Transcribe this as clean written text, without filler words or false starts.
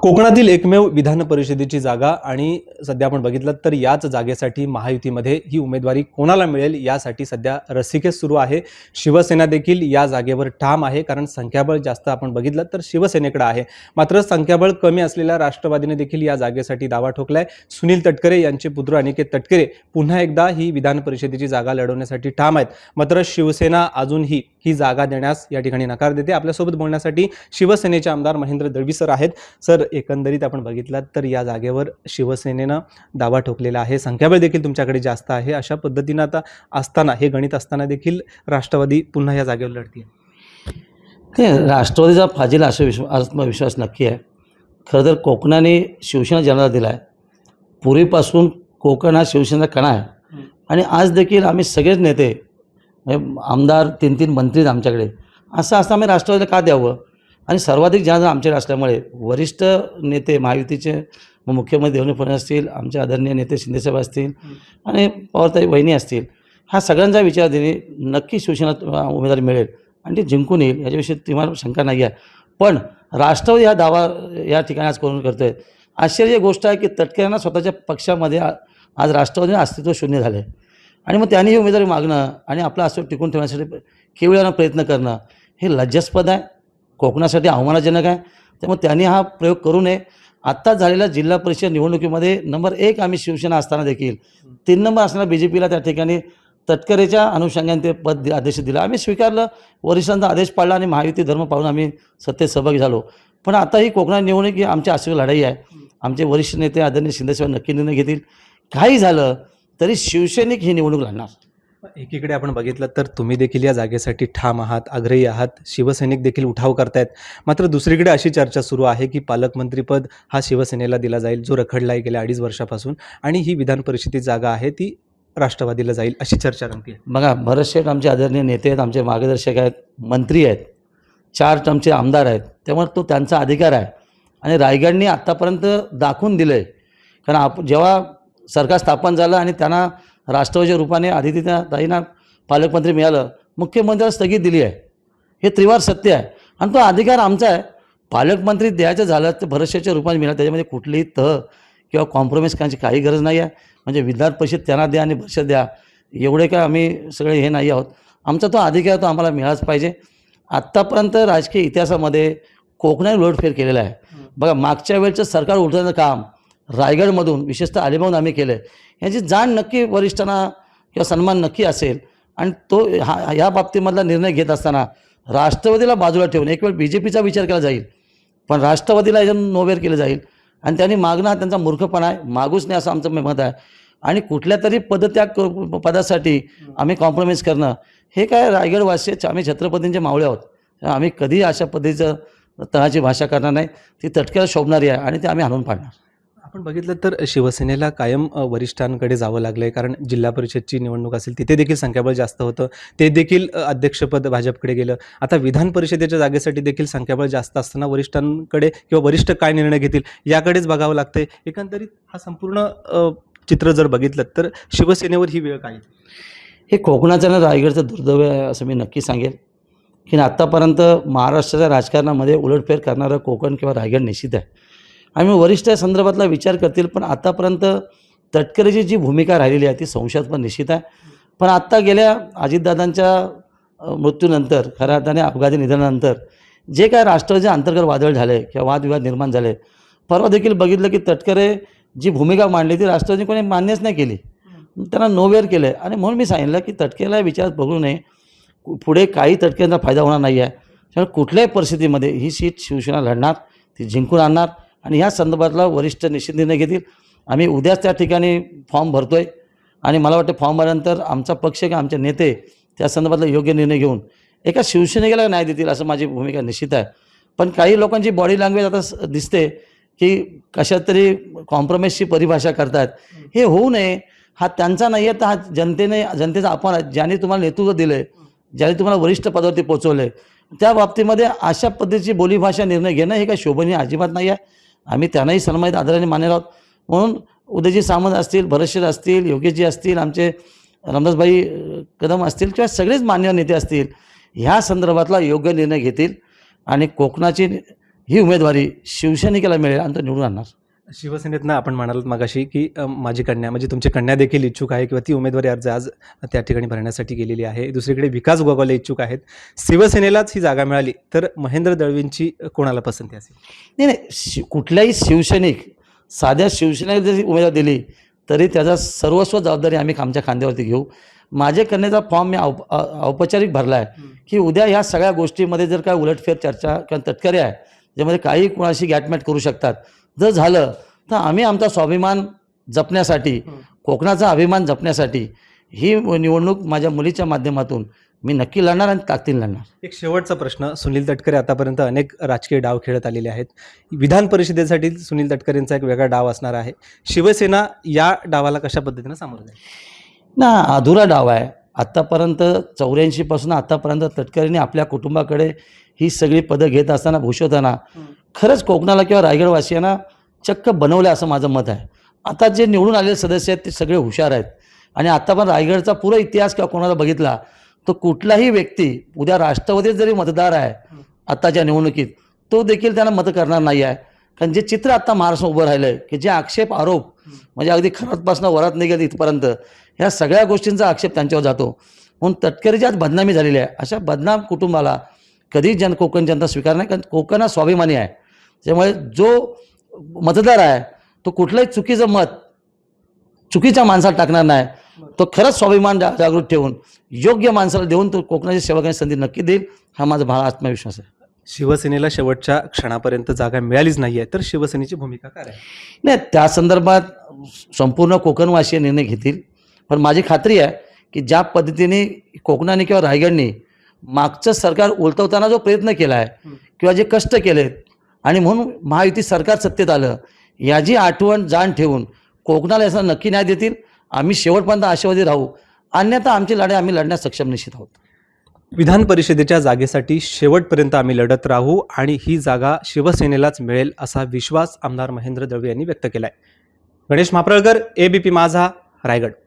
कोकणातील एकमेव विधान परिषदेची जागा आणि सध्या आपण बघितलं तर याच जागेसाठी महायुतीमध्ये ही उमेदवारी कोणाला मिळेल यासाठी सध्या रस्सीखेच सुरू आहे। शिवसेना देखील या जागेवर ठाम आहे, कारण संख्याबळ जास्त आपण बघितलं तर शिवसेनेकडे आहे। मात्र संख्याबळ कमी असलेल्या राष्ट्रवादीने देखील या जागेसाठी दावा ठोकलाय। सुनील तटकरे यांचे पुत्र अनिकेत तटकरे पुन्हा एकदा ही विधान परिषदेची जागा लढवण्यासाठी ठाम आहेत। मात्र शिवसेना अजूनही ही जागा देण्यास या ठिकाणी नकार देते। आपल्यासोबत बोलण्यासाठी शिवसेनेचे आमदार महेंद्र दळवी सर आहेत। सर, एकंदरीत आपण बघितलं तर या जागेवर शिवसेनेनं दावा ठोकलेला आहे, संख्याबळ देखील तुमच्याकडे जास्त आहे। अशा पद्धतीने आता असताना हे गणित असताना देखील राष्ट्रवादी पुन्हा या जागेवर लढते। राष्ट्रवादीचा फाजील आत्मविश्वास नक्की आहे। खरं तर कोकणाने शिवसेना जन्म दिला आहे। पूर्वीपासून कोकण हा शिवसेनेचा कणा आहे आणि आज देखील आम्ही सगळेच नेते आमदार 3-3 मंत्री आमच्याकडे, असं असं आम्ही राष्ट्रवादीला का द्यावं? आणि सर्वाधिक जन आमच्याकडे असल्यामुळे वरिष्ठ नेते महायुतीचे मुख्यमंत्री देवेंद्र फडणवीस असतील, आमचे आदरणीय नेते शिंदेसाहेब असतील आणि पवारताई वहिनी असतील, ह्या सगळ्यांचा विचाराधीने नक्की शिवसेना उमेदवारी मिळेल आणि ती जिंकून येईल, याच्याविषयी तुम्हाला शंका नाही आहे। पण राष्ट्रवादी हा दावा या ठिकाणी आज करून करतोय। आश्चर्य गोष्ट आहे की तटकऱ्यांना स्वतःच्या पक्षामध्ये आज राष्ट्रवादीने अस्तित्व शून्य झाले आणि मग त्यांनी ही उमेदवारी मागणं आणि आपलं अस्तित्व टिकून ठेवण्यासाठी केवळ प्रयत्न करणं हे लज्जास्पद आहे, कोकणासाठी आव्हानाजनक आहे। त्यामुळे त्यांनी हा प्रयोग करू नये। आत्ताच झालेल्या जिल्हा परिषद निवडणुकीमध्ये नंबर 1 आम्ही शिवसेना असताना देखील 3 नंबर असणाऱ्या BJPला त्या ठिकाणी तटकरेच्या अनुषंगाने ते पद आदेश दिला, आम्ही स्वीकारलं, वरिष्ठांचा आदेश पाळला आणि महायुती धर्म पाळून आम्ही सत्तेत सहभागी झालो। पण आता ही कोकणात निवडणूक ही आमची आश्चर्य लढाई आहे। आमचे वरिष्ठ नेते आदरणीय शिंदेसाहेब नक्की निर्णय घेतील। काही झालं तरी शिवसैनिक ही निवडणूक लढणार। एकीकडे आपण बघितलं तर तुम्ही देखील या जागेसाठी ठाम आहात, आग्रही आहात, शिवसैनिक देखील उठाव करतायत। मात्र दुसरीकडे अशी चर्चा सुरू आहे की पालकमंत्रीपद हा शिवसेनेला दिला जाईल, जो रखडला आहे गेल्या 2.5 वर्षापासून, आणि ही विधान परिषदेची जागा आहे ती राष्ट्रवादीला जाईल, अशी चर्चा रंगते आहे। बघा, भरत शेठ आमचे आदरणीय नेते आहेत, आमचे मार्गदर्शक आहेत, मंत्री आहेत, 4 टर्मचे आमदार आहेत, त्यामुळे तो त्यांचा अधिकार आहे आणि रायगडने आत्तापर्यंत दाखवून दिलं आहे। कारण जेव्हा सरकार स्थापन झालं आणि त्यांना राष्ट्रवादीच्या रूपाने आदित्यताईंना पालकमंत्री मिळालं, मुख्यमंत्र्याला स्थगित दिली आहे, हे त्रिवार सत्य आहे आणि तो अधिकार आमचा आहे। पालकमंत्री द्यायचं झालं तर भरत शेठच्या रूपाने मिळालं, त्याच्यामध्ये कुठलीही तह किंवा कॉम्प्रोमाइज करण्याची काही गरज नाही आहे। म्हणजे विधान परिषद त्यांना द्या आणि परिषद द्या, एवढे काय आम्ही सगळे हे नाही आहोत। आमचा तो अधिकार तो आम्हाला मिळालाच पाहिजे। आत्तापर्यंत राजकीय इतिहासामध्ये कोकणाने उलटफेर केलेला आहे। बघा, मागच्या वेळचं सरकार उलटवण्याचं काम रायगडमधून विशेषतः अलिबागून आम्ही केलं आहे। याची जाण नक्की वरिष्ठांना किंवा सन्मान नक्की असेल आणि तो ह्या बाबतीमधला निर्णय घेत असताना राष्ट्रवादीला बाजूला ठेवून एक वेळ BJPचा विचार केला जाईल, पण राष्ट्रवादीला याच्यातून नोवेर केलं जाईल आणि त्यांनी मागणं हा त्यांचा मूर्खपणा आहे, मागूच नाही असं आमचं मत आहे। आणि कुठल्या तरी पदासाठी आम्ही कॉम्प्रोमाइज करणं हे काय, रायगडवासी आम्ही छत्रपतींचे मावळे आहोत, आम्ही कधी अशा पद्धतीचं तळाची भाषा करणार नाही, ती तटक्याला शोभणारी आहे आणि ते आम्ही हाणून पाडणार। आपण बघितलं तर शिवसेनेला कायम वरिष्ठांकडे जावं लागलंय, कारण जिल्हा परिषदची निवडणूक असेल तिथे देखील संख्याबळ जास्त होतं, ते देखील अध्यक्षपद भाजपकडे गेलं। आता विधान परिषदेच्या जागेसाठी देखील संख्याबळ जास्त असताना वरिष्ठांकडे किंवा वरिष्ठ काय निर्णय घेतील याकडेच बघावं लागतंय। एकंदरीत हा संपूर्ण चित्र जर बघितलं तर शिवसेनेवर ही वेळ काय? हे कोकणाचं ना रायगडचं दुर्दैव आहे असं मी नक्की सांगेन की आत्तापर्यंत महाराष्ट्राच्या राजकारणामध्ये उलटफेर करणारं कोकण किंवा रायगड निश्चित आहे। आम्ही वरिष्ठ या संदर्भातला विचार करतील, पण आतापर्यंत तटकरेची जी भूमिका राहिलेली आहे ती संशयास्पद निश्चित आहे। पण आत्ता गेल्या अजितदादांच्या मृत्यूनंतर, खऱ्या अर्थाने अपघाती निधनानंतर जे काय राष्ट्रवादीचे अंतर्गत वादळ झाले किंवा वादविवाद निर्माण झाले, परवा देखील बघितलं की तटकरे जी भूमिका मांडली ती राष्ट्रवादीने कोणी मान्यच नाही केली, त्यांना नोवेअर केलं आहे। आणि म्हणून मी सांगितलं की तटकरेला विचारात बघू नये, पुढे काही तटकऱ्यांचा फायदा होणार नाही आहे। त्यामुळे कुठल्याही परिस्थितीमध्ये ही सीट शिवसेना लढणार, ती जिंकून आणणार आणि ह्या संदर्भातला वरिष्ठ निश्चित निर्णय घेतील। आम्ही उद्याच त्या ठिकाणी फॉर्म भरतोय आणि मला वाटतं फॉर्म भरल्यानंतर आमचा पक्ष किंवा आमचे नेते त्या संदर्भातला योग्य निर्णय घेऊन एका शिवसैनिकाला न्याय देतील असं माझी भूमिका निश्चित आहे। पण काही लोकांची बॉडी लँग्वेज आता दिसते की कशात तरी कॉम्प्रोमाइजची परिभाषा करतात, हे होऊ नये। हा त्यांचा नाही आहे, तर हा जनतेचा अपमान आहे। ज्यांनी तुम्हाला नेतृत्व दिलं आहे, ज्यांनी तुम्हाला वरिष्ठ पदावरती पोहोचवलं आहे, त्या बाबतीमध्ये अशा पद्धतीची बोलीभाषा निर्णय घेणं हे काही शोभनीय अजिबात नाही आहे। आम्ही त्यांनाही सन्मानित आदराने मानणार आहोत। म्हणून उदयजी सामंत असतील, भरतशेठ असतील, योगेशजी असतील, आमचे रामदासभाई कदम असतील किंवा सगळेच मान्यवर नेते असतील, ह्या संदर्भातला योग्य निर्णय घेतील आणि कोकणाची ही उमेदवारी शिवसैनिकाला मिळेल आणि तो निवडून आणणार. शिवसेनेतनं आपण म्हणालात मगाशी की माझी कन्या म्हणजे तुमची कन्या देखील इच्छुक आहे किंवा ती उमेदवारी अर्ज आज त्या ठिकाणी भरण्यासाठी गेलेली आहे. दुसरीकडे विकास गोगावले इच्छुक आहेत. शिवसेनेलाच ही जागा मिळाली तर महेंद्र दळवींची कोणाला पसंती असेल? नाही नाही, कुठल्याही शिवसैनिक साध्या शिवसेनेला जरी उमेदवार दिली तरी त्याचा सर्वस्व जबाबदारी आम्ही आमच्या खांद्यावरती घेऊ. माझे कन्याचा फॉर्म मी औपचारिक भरला आहे की उद्या ह्या सगळ्या गोष्टीमध्ये जर काय उलटफेर चर्चा किंवा तटकरे आहे ज्यामध्ये काही कोणाशी गॅटमॅट करू शकतात, जर झालं तर आम्ही आमचा स्वाभिमान जपण्यासाठी, कोकणाचा अभिमान जपण्यासाठी ही निवडणूक माझ्या मुलीच्या माध्यमातून मी नक्की लढणार आणि ताकदीने लढणार. एक शेवटचा प्रश्न. सुनील तटकरे आतापर्यंत अनेक राजकीय डाव खेळत आलेले आहेत. विधान परिषदेसाठी सुनील तटकरेंचा एक वेगळा डाव असणार आहे. शिवसेना या डावाला कशा पद्धतीनं सामोरं जाईल? ना, अधुरा डाव आहे. आत्तापर्यंत 84 पासून आत्तापर्यंत तटकरेंनी आपल्या कुटुंबाकडे ही सगळी पदं घेत असताना, भूषवताना खरंच कोकणाला किंवा रायगडवासियांना चक्क बनवलं असं माझं मत आहे. आता जे निवडून आलेले सदस्य आहेत ते सगळे हुशार आहेत आणि आता पण रायगडचा पुरा इतिहास किंवा कोणाला बघितला तर कुठलाही व्यक्ती उद्या राष्ट्रवादीत जरी मतदार आहे आत्ताच्या निवडणुकीत, तो देखील त्यांना मत करणार नाही आहे. कारण जे चित्र आत्ता महाराष्ट्र उभं राहिलं आहे की जे आक्षेप आरोप म्हणजे अगदी खरातपासून वरात निघत इथपर्यंत ह्या सगळ्या गोष्टींचा आक्षेप त्यांच्यावर जातो. म्हणून तटकरेची आज बदनामी झालेली आहे. अशा बदनाम कुटुंबाला कधी कोकण जनता स्वीकार नाही, कारण कोकण हा स्वाभिमानी आहे. त्यामुळे जो मतदार आहे तो कुठलंही चुकीचं मत चुकीच्या माणसाला टाकणार नाही. तो खरंच स्वाभिमान जागृत ठेवून योग्य माणसाला देऊन तो कोकणाची सेवा करण्याची संधी नक्की देईल, हा माझा भाळ आत्मविश्वास आहे. शिवसेनेला शेवटच्या क्षणापर्यंत जागा मिळालीच नाही आहे तर शिवसेनेची भूमिका काय आहे? नाही, त्या संदर्भात संपूर्ण कोकणवासीय निर्णय घेतील. पण माझी खात्री आहे की ज्या पद्धतीने कोकणाने किंवा रायगडने मागचं सरकार उलटवताना जो प्रयत्न केला आहे किंवा जे कष्ट केलेत आणि म्हणून महायुती सरकार सत्तेत आलं, याची आठवण जाण ठेवून कोकणाला याचा नक्की न्याय देतील. आम्ही शेवटपर्यंत आशावादी राहू, अन्यथा आमची लढाई आम्ही लढण्यास सक्षम निश्चित आहोत. विधान परिषदेच्या जागेसाठी शेवटपर्यंत आम्ही लढत राहू आणि ही जागा शिवसेनेलाच मिळेल असा विश्वास आमदार महेंद्र दळवी यांनी व्यक्त केलाय. गणेश मापरळकर, ABP माझा, रायगड.